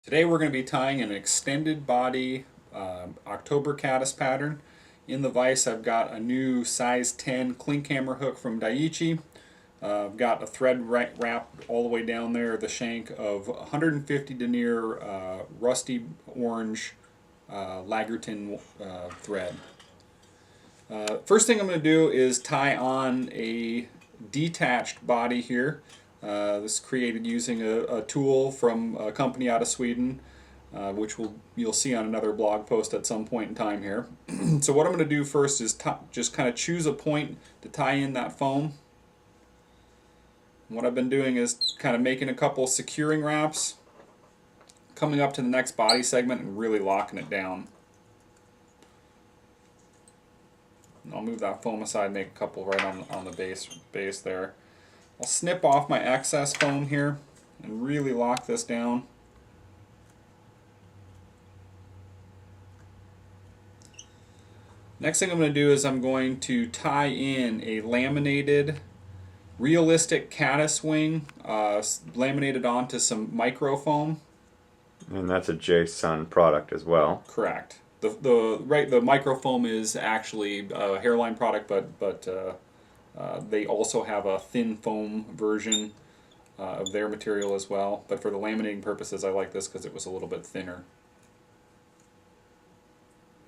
Today we're going to be tying an extended body October Caddis pattern. In the vise I've got a new size 10 clink hammer hook from Daiichi. I've got a thread wrap all the way down there, the shank of 150 denier rusty orange Lagerton thread. First thing I'm going to do is tie on a detached body here. This is created using a tool from a company out of Sweden, which you'll see on another blog post at some point in time here. So what I'm going to do first is just kind of choose a point to tie in that foam. And what I've been doing is kind of making a couple securing wraps, coming up to the next body segment and really locking it down. And I'll move that foam aside and make a couple right on the base there. I'll snip off my excess foam here and really lock this down. Next thing I'm going to do is I'm going to tie in a laminated realistic caddis wing, laminated onto some micro foam. And that's a J-Sun product as well. Correct. The micro foam is actually a hairline product, but they also have a thin foam version of their material as well. But for the laminating purposes, I like this because it was a little bit thinner.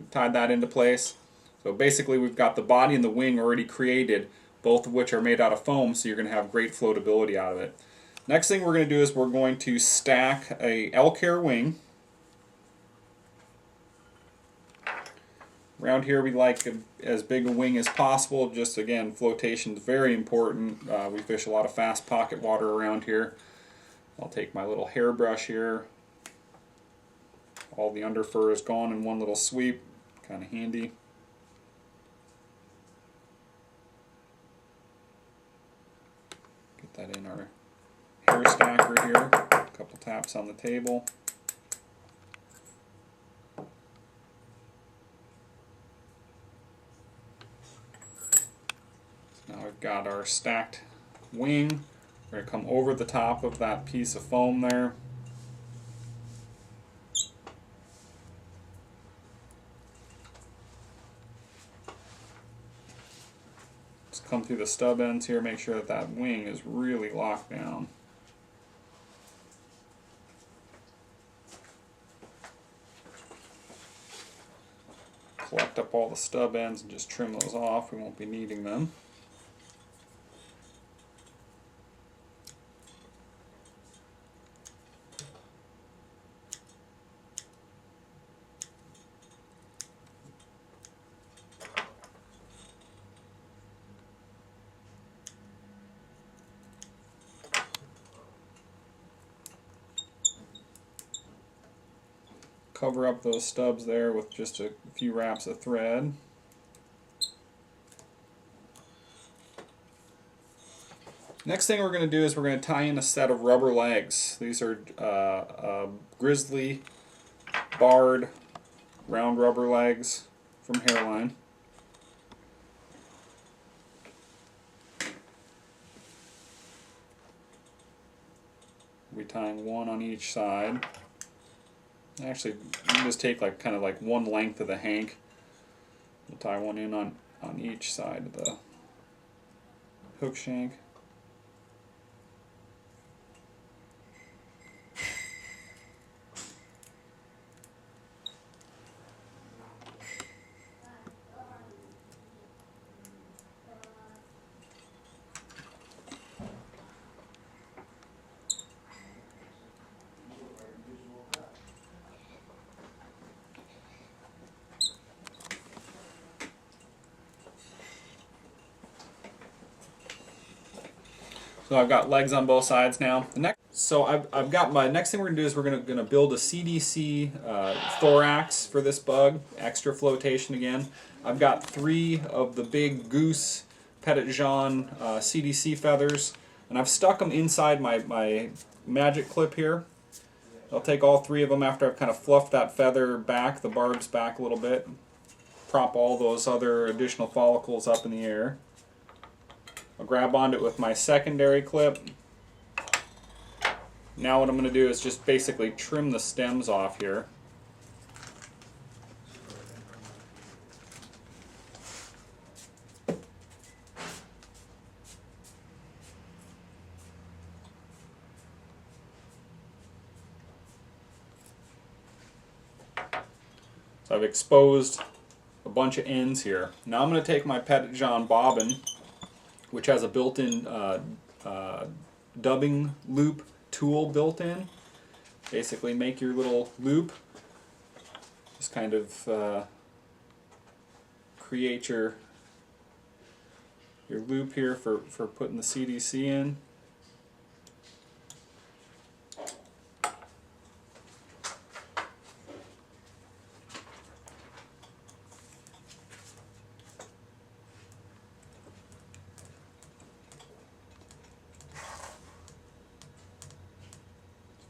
We've tied that into place. So basically we've got the body and the wing already created, both of which are made out of foam, so you're going to have great floatability out of it. Next thing we're going to do is we're going to stack a elk-hair wing. Around here we like as big a wing as possible. Just again, flotation is very important. We fish a lot of fast pocket water around here. I'll take my little hairbrush here. All the under fur is gone in one little sweep. Kind of handy. Get that in our hair stacker here. A couple taps on the table. Now we've got our stacked wing. We're going to come over the top of that piece of foam there. Just come through the stub ends here, make sure that that wing is really locked down. Collect up all the stub ends and just trim those off. We won't be needing them. Cover up those stubs there with just a few wraps of thread. Next thing we're going to do is we're going to tie in a set of rubber legs. These are grizzly barred round rubber legs from Hairline. We'll be tying one on each side. Actually, you can just take kind of like one length of the hank. We'll tie one in on each side of the hook shank. So I've got legs on both sides now. I've got my next thing we're gonna do is we're gonna build a CDC thorax for this bug. Extra flotation again. I've got 3 of the big goose Petit Jean CDC feathers, and I've stuck them inside my magic clip here. I'll take all 3 of them after I've kind of fluffed that feather back, the barbs back a little bit. Prop all those other additional follicles up in the air. I'll grab onto it with my secondary clip, Now what I'm going to do is just basically trim the stems off here. So I've exposed a bunch of ends here. Now I'm going to take my Petitjean bobbin, which has a built-in dubbing loop tool built in. Basically make your little loop. Just kind of create your loop here for putting the CDC in.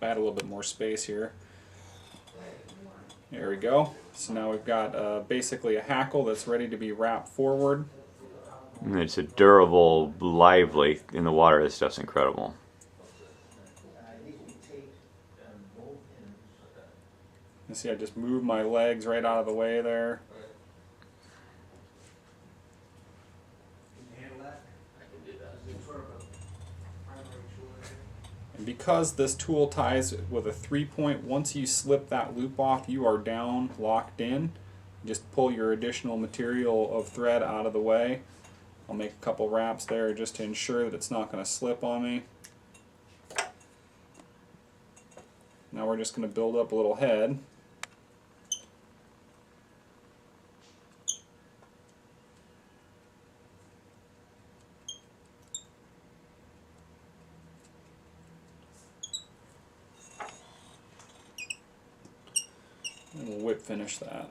Add a little bit more space here. There we go. So now we've got basically a hackle that's ready to be wrapped forward. And it's a durable, lively in the water. This stuff's incredible. You see, I just moved my legs right out of the way there. And because this tool ties with a 3-point, once you slip that loop off, you are down, locked in. Just pull your additional material of thread out of the way. I'll make a couple wraps there just to ensure that it's not going to slip on me. Now we're just going to build up a little head. And we'll whip finish that.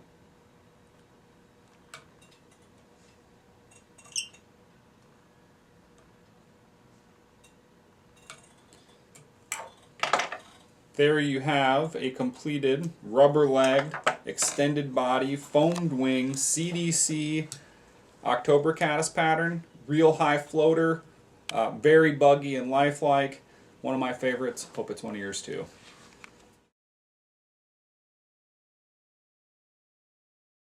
There you have a completed rubber-legged, extended body, foamed wing, CDC October caddis pattern. Real high floater, very buggy and lifelike. One of my favorites. Hope it's one of yours too.